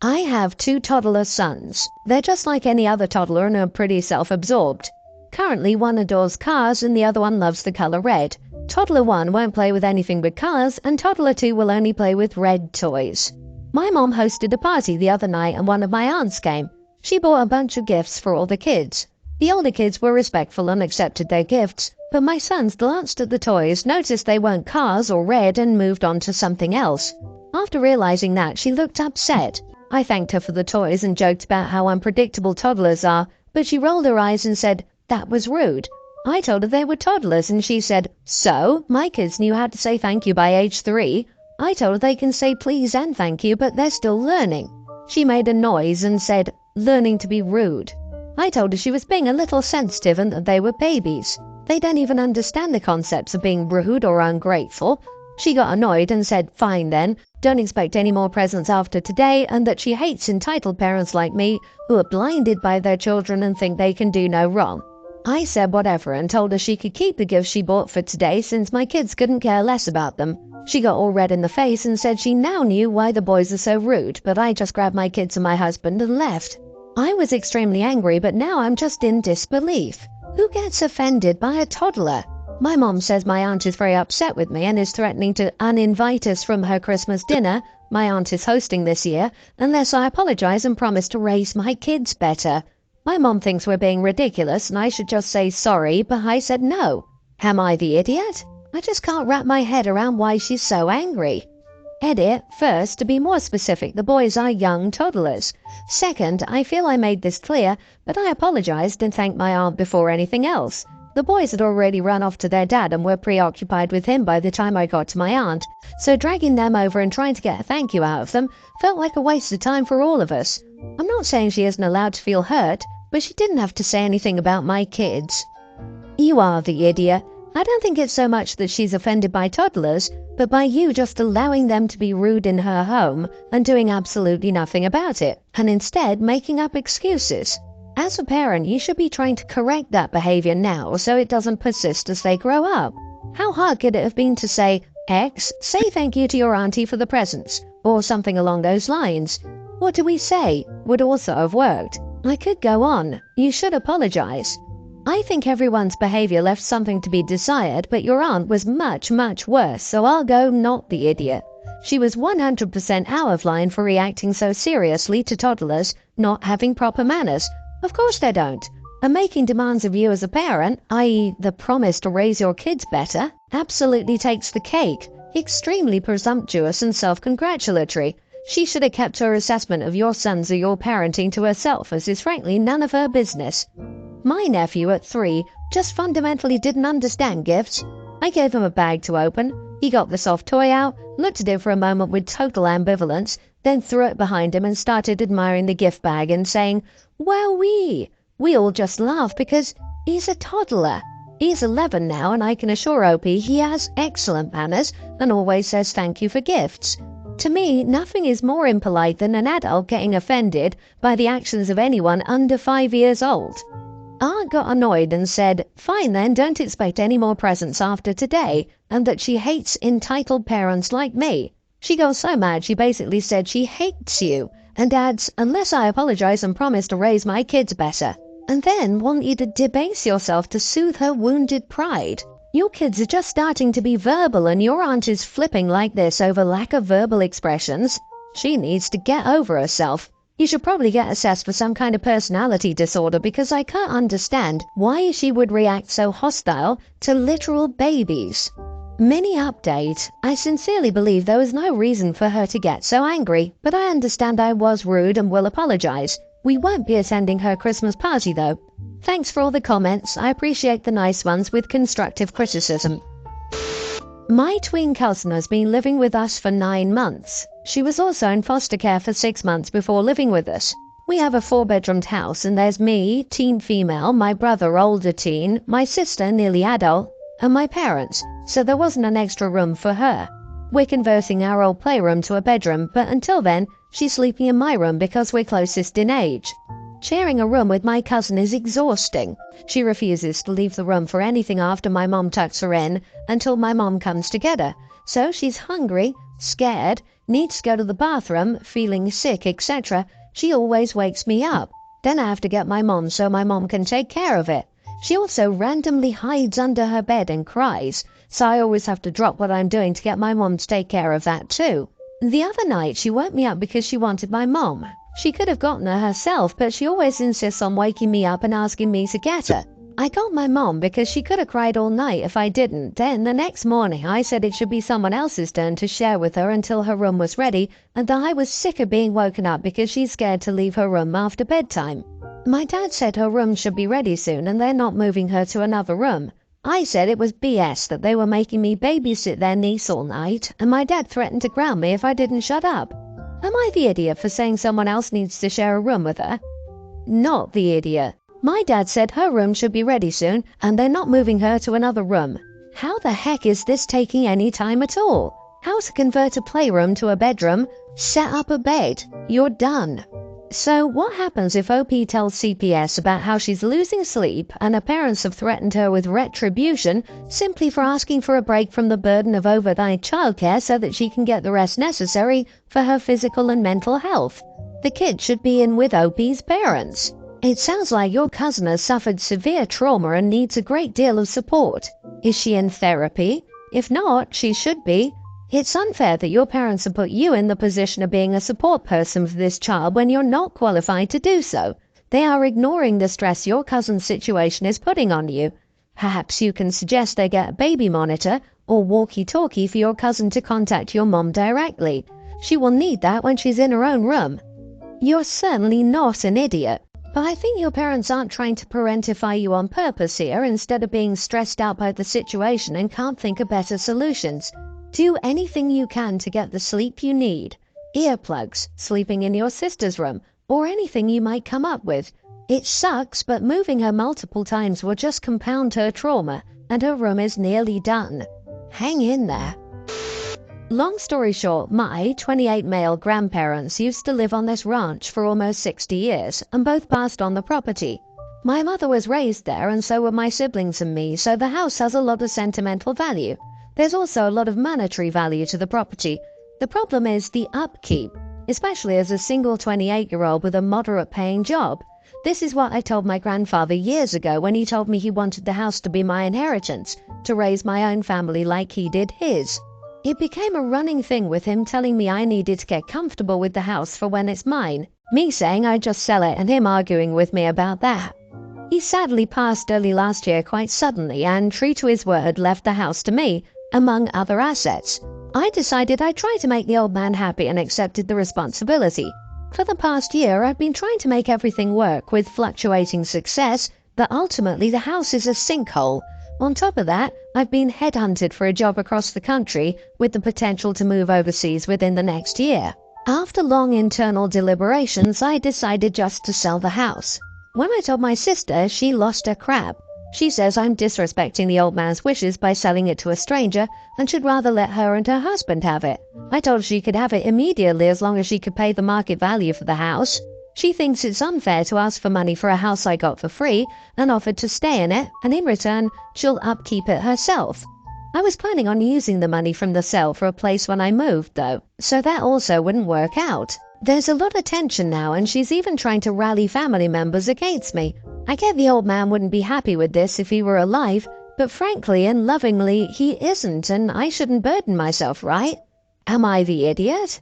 I have two toddler sons. They're just like any other toddler and are pretty self-absorbed. Currently, one adores cars and the other one loves the color red. Toddler 1 won't play with anything but cars, and Toddler 2 will only play with red toys. My mom hosted a party the other night and one of my aunts came. She bought a bunch of gifts for all the kids. The older kids were respectful and accepted their gifts, but my sons glanced at the toys, noticed they weren't cars or red, and moved on to something else. After realizing that, she looked upset. I thanked her for the toys and joked about how unpredictable toddlers are, but she rolled her eyes and said, "That was rude." I told her they were toddlers and she said, "So? My kids knew how to say thank you by age 3. I told her they can say please and thank you, but they're still learning." She made a noise and said, "Learning to be rude." I told her she was being a little sensitive and that they were babies. They don't even understand the concepts of being rude or ungrateful. She got annoyed and said, "Fine then, don't expect any more presents after today," and that she hates entitled parents like me who are blinded by their children and think they can do no wrong. I said whatever and told her she could keep the gifts she bought for today since my kids couldn't care less about them. She got all red in the face and said she now knew why the boys are so rude, but I just grabbed my kids and my husband and left. I was extremely angry, but now I'm just in disbelief. Who gets offended by a toddler? My mom says my aunt is very upset with me and is threatening to uninvite us from her Christmas dinner my aunt is hosting this year unless I apologize and promise to raise my kids better. My mom thinks we're being ridiculous and I should just say sorry, but I said no. Am I the idiot? I just can't wrap my head around why she's so angry. Edit, first, to be more specific, the boys are young toddlers. Second, I feel I made this clear, but I apologized and thanked my aunt before anything else. The boys had already run off to their dad and were preoccupied with him by the time I got to my aunt, so dragging them over and trying to get a thank you out of them felt like a waste of time for all of us. I'm not saying she isn't allowed to feel hurt, but she didn't have to say anything about my kids. You are the idiot. I don't think it's so much that she's offended by toddlers, but by you just allowing them to be rude in her home and doing absolutely nothing about it, and instead making up excuses. As a parent, you should be trying to correct that behavior now so it doesn't persist as they grow up. How hard could it have been to say, X, say thank you to your auntie for the presents, or something along those lines? What do we say? Would also have worked. I could go on. You should apologize. I think everyone's behavior left something to be desired, but your aunt was much, much worse, so I'll go not the idiot. She was 100% out of line for reacting so seriously to toddlers not having proper manners. Of course they don't. And making demands of you as a parent, i.e. the promise to raise your kids better, absolutely takes the cake. Extremely presumptuous and self-congratulatory. She should have kept her assessment of your sons or your parenting to herself, as is frankly none of her business. My nephew at 3 just fundamentally didn't understand gifts. I gave him a bag to open. He got the soft toy out, looked at it for a moment with total ambivalence, then threw it behind him and started admiring the gift bag and saying, "Wowee!" We all just laughed because he's a toddler. He's 11 now, and I can assure Opie he has excellent manners and always says thank you for gifts. To me, nothing is more impolite than an adult getting offended by the actions of anyone under 5 years old. Aunt got annoyed and said, "Fine then, don't expect any more presents after today," and that she hates entitled parents like me. She got so mad she basically said she hates you, and adds, "Unless I apologize and promise to raise my kids better," and then want you to debase yourself to soothe her wounded pride. Your kids are just starting to be verbal and your aunt is flipping like this over lack of verbal expressions. She needs to get over herself. You should probably get assessed for some kind of personality disorder because I can't understand why she would react so hostile to literal babies. Mini update. I sincerely believe there was no reason for her to get so angry, but I understand I was rude and will apologize. We won't be attending her Christmas party though. Thanks for all the comments. I appreciate the nice ones with constructive criticism. My twin cousin has been living with us for 9 months. She was also in foster care for 6 months before living with us. We have a 4-bedroomed house and there's me, teen female, my brother, older teen, my sister, nearly adult, and my parents, so there wasn't an extra room for her. We're converting our old playroom to a bedroom, but until then, she's sleeping in my room because we're closest in age. Sharing a room with my cousin is exhausting. She refuses to leave the room for anything after my mom tucks her in until my mom comes to get her. So she's hungry, scared, needs to go to the bathroom, feeling sick, etc., she always wakes me up. Then I have to get my mom so my mom can take care of it. She also randomly hides under her bed and cries, so I always have to drop what I'm doing to get my mom to take care of that too. The other night she woke me up because she wanted my mom. She could have gotten her herself, but she always insists on waking me up and asking me to get her. I got my mom because she could have cried all night if I didn't. Then the next morning I said it should be someone else's turn to share with her until her room was ready, and that I was sick of being woken up because she's scared to leave her room after bedtime. My dad said her room should be ready soon and they're not moving her to another room. I said it was BS that they were making me babysit their niece all night, and my dad threatened to ground me if I didn't shut up. Am I the idiot for saying someone else needs to share a room with her? Not the idiot. My dad said her room should be ready soon, and they're not moving her to another room. How the heck is this taking any time at all? How to convert a playroom to a bedroom? Set up a bed. You're done. So what happens if OP tells CPS about how she's losing sleep and her parents have threatened her with retribution simply for asking for a break from the burden of overnight childcare so that she can get the rest necessary for her physical and mental health? The kid should be in with OP's parents. It sounds like your cousin has suffered severe trauma and needs a great deal of support. Is she in therapy? If not, she should be. It's unfair that your parents have put you in the position of being a support person for this child when you're not qualified to do so. They are ignoring the stress your cousin's situation is putting on you. Perhaps you can suggest they get a baby monitor or walkie-talkie for your cousin to contact your mom directly. She will need that when she's in her own room. You're certainly not an idiot. But I think your parents aren't trying to parentify you on purpose here instead of being stressed out by the situation and can't think of better solutions. Do anything you can to get the sleep you need. Earplugs, sleeping in your sister's room, or anything you might come up with. It sucks, but moving her multiple times will just compound her trauma, and her room is nearly done. Hang in there. Long story short, my 28 male grandparents used to live on this ranch for almost 60 years, and both passed on the property. My mother was raised there, and so were my siblings and me, so the house has a lot of sentimental value. There's also a lot of monetary value to the property. The problem is the upkeep, especially as a single 28-year-old with a moderate-paying job. This is what I told my grandfather years ago when he told me he wanted the house to be my inheritance, to raise my own family like he did his. It became a running thing with him telling me I needed to get comfortable with the house for when it's mine, me saying I'd just sell it and him arguing with me about that. He sadly passed early last year quite suddenly and, true to his word, left the house to me, among other assets. I decided I'd try to make the old man happy and accepted the responsibility. For the past year, I've been trying to make everything work with fluctuating success, but ultimately the house is a sinkhole. On top of that, I've been headhunted for a job across the country with the potential to move overseas within the next year. After long internal deliberations, I decided just to sell the house. When I told my sister, she lost her crap. She says I'm disrespecting the old man's wishes by selling it to a stranger and should rather let her and her husband have it. I told her she could have it immediately as long as she could pay the market value for the house. She thinks it's unfair to ask for money for a house I got for free and offered to stay in it, and in return, she'll upkeep it herself. I was planning on using the money from the sale for a place when I moved, though, so that also wouldn't work out. There's a lot of tension now, and she's even trying to rally family members against me. I get the old man wouldn't be happy with this if he were alive, but frankly and lovingly, he isn't, and I shouldn't burden myself, right? Am I the idiot?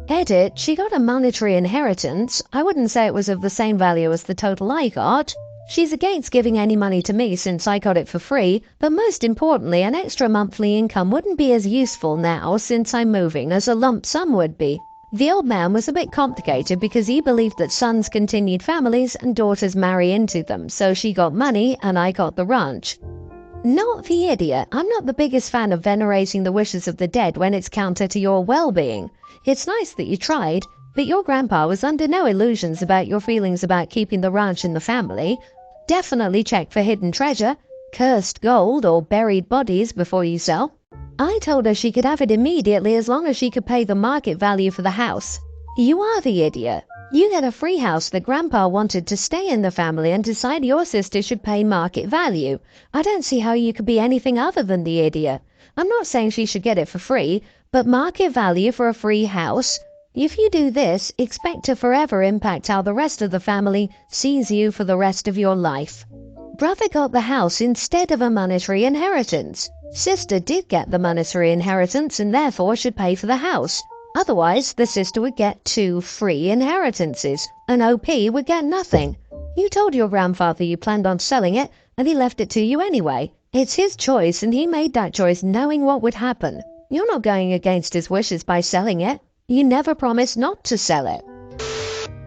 Edit, she got a monetary inheritance. I wouldn't say it was of the same value as the total I got. She's against giving any money to me since I got it for free, but most importantly, an extra monthly income wouldn't be as useful now since I'm moving as a lump sum would be. The old man was a bit complicated because he believed that sons continued families and daughters marry into them, so she got money and I got the ranch. Not the idiot. I'm not the biggest fan of venerating the wishes of the dead when it's counter to your well-being. It's nice that you tried, but your grandpa was under no illusions about your feelings about keeping the ranch in the family. Definitely check for hidden treasure, cursed gold, or buried bodies before you sell. I told her she could have it immediately as long as she could pay the market value for the house. You are the idiot. You get a free house that Grandpa wanted to stay in the family and decide your sister should pay market value. I don't see how you could be anything other than the idiot. I'm not saying she should get it for free, But market value for a free house? If you do this, expect to forever impact how the rest of the family sees you for the rest of your life. Brother got the house instead of a monetary inheritance. Sister did get the monetary inheritance and therefore should pay for the house. Otherwise, the sister would get 2 free inheritances, and OP would get nothing. You told your grandfather you planned on selling it, and he left it to you anyway. It's his choice, and he made that choice knowing what would happen. You're not going against his wishes by selling it. You never promised not to sell it.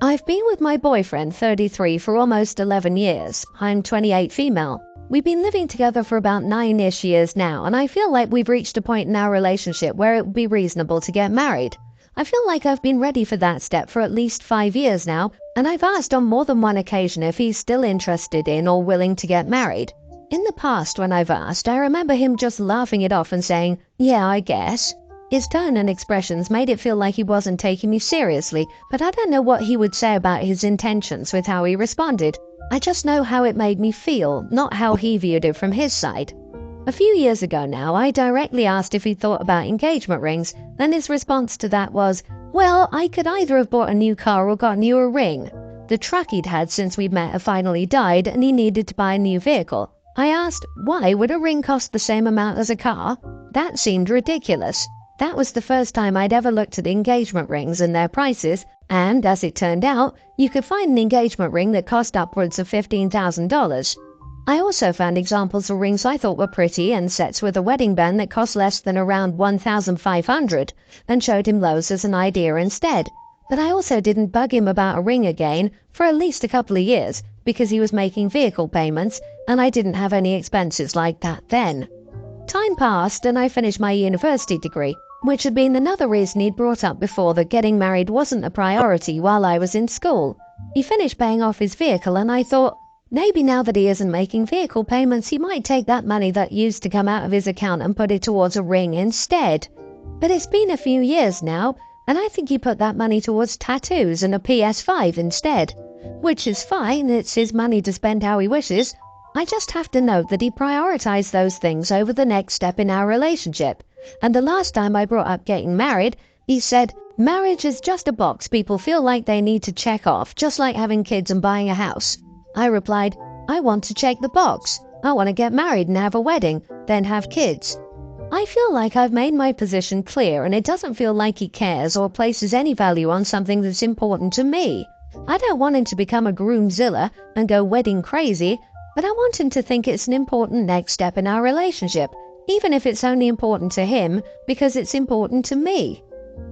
I've been with my boyfriend, 33, for almost 11 years. I'm 28 female. We've been living together for about 9-ish years now, and I feel like we've reached a point in our relationship where it would be reasonable to get married. I feel like I've been ready for that step for at least 5 years now, and I've asked on more than one occasion if he's still interested in or willing to get married. In the past, when I've asked, I remember him just laughing it off and saying, "Yeah, I guess." His tone and expressions made it feel like he wasn't taking me seriously, but I don't know what he would say about his intentions with how he responded. I just know how it made me feel, not how he viewed it from his side. A few years ago now, I directly asked if he thought about engagement rings, then his response to that was, "Well, I could either have bought a new car or got a newer ring." The truck he'd had since we'd met had finally died and he needed to buy a new vehicle. I asked, why would a ring cost the same amount as a car? That seemed ridiculous. That was the first time I'd ever looked at engagement rings and their prices, and as it turned out, you could find an engagement ring that cost upwards of $15,000. I also found examples of rings I thought were pretty and sets with a wedding band that cost less than around $1,500, and showed him those as an idea instead. But I also didn't bug him about a ring again for at least a couple of years, because he was making vehicle payments, and I didn't have any expenses like that then. Time passed and I finished my university degree, which had been another reason he'd brought up before that getting married wasn't a priority while I was in school. He finished paying off his vehicle and I thought, maybe now that he isn't making vehicle payments, he might take that money that used to come out of his account and put it towards a ring instead. But it's been a few years now, and I think he put that money towards tattoos and a PS5 instead. Which is fine, it's his money to spend how he wishes. I just have to note that he prioritized those things over the next step in our relationship. And the last time I brought up getting married, he said, "Marriage is just a box people feel like they need to check off, just like having kids and buying a house." I replied, "I want to check the box. I want to get married and have a wedding, then have kids." I feel like I've made my position clear and it doesn't feel like he cares or places any value on something that's important to me. I don't want him to become a groomzilla and go wedding crazy, but I want him to think it's an important next step in our relationship, even if it's only important to him because it's important to me.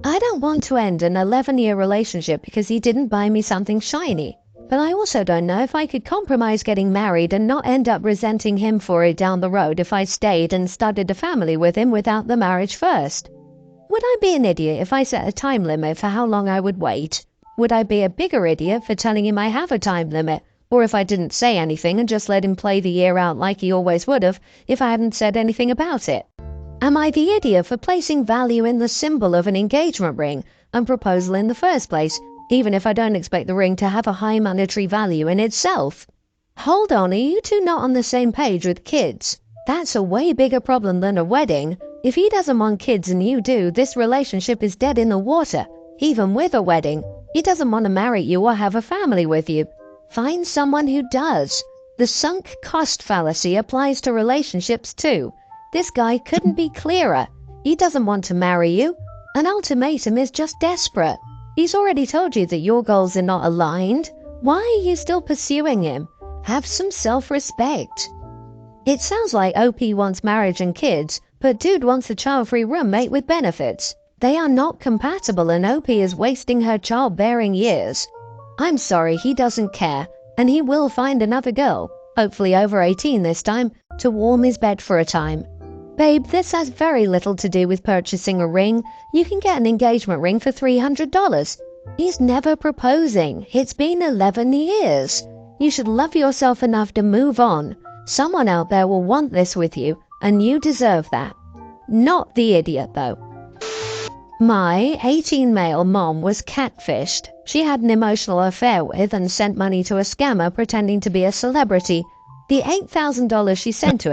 I don't want to end an 11-year relationship because he didn't buy me something shiny, but I also don't know if I could compromise getting married and not end up resenting him for it down the road if I stayed and started a family with him without the marriage first. Would I be an idiot if I set a time limit for how long I would wait? Would I be a bigger idiot for telling him I have a time limit, or if I didn't say anything and just let him play the year out like he always would have if I hadn't said anything about it? Am I the idiot for placing value in the symbol of an engagement ring and proposal in the first place, even if I don't expect the ring to have a high monetary value in itself? Hold on, are you two not on the same page with kids? That's a way bigger problem than a wedding. If he doesn't want kids and you do, this relationship is dead in the water, even with a wedding. He doesn't want to marry you or have a family with you. Find someone who does. The sunk cost fallacy applies to relationships too. This guy couldn't be clearer. He doesn't want to marry you. An ultimatum is just desperate. He's already told you that your goals are not aligned. Why are you still pursuing him? Have some self-respect. It sounds like OP wants marriage and kids, but dude wants a child-free roommate with benefits. They are not compatible and OP is wasting her childbearing years. I'm sorry, he doesn't care, and he will find another girl, hopefully over 18 this time, to warm his bed for a time. Babe, this has very little to do with purchasing a ring. You can get an engagement ring for $300. He's never proposing. It's been 11 years. You should love yourself enough to move on. Someone out there will want this with you, and you deserve that. Not the idiot, though. My 18 male mom was catfished. She had an emotional affair with and sent money to a scammer pretending to be a celebrity. The $8,000 she sent to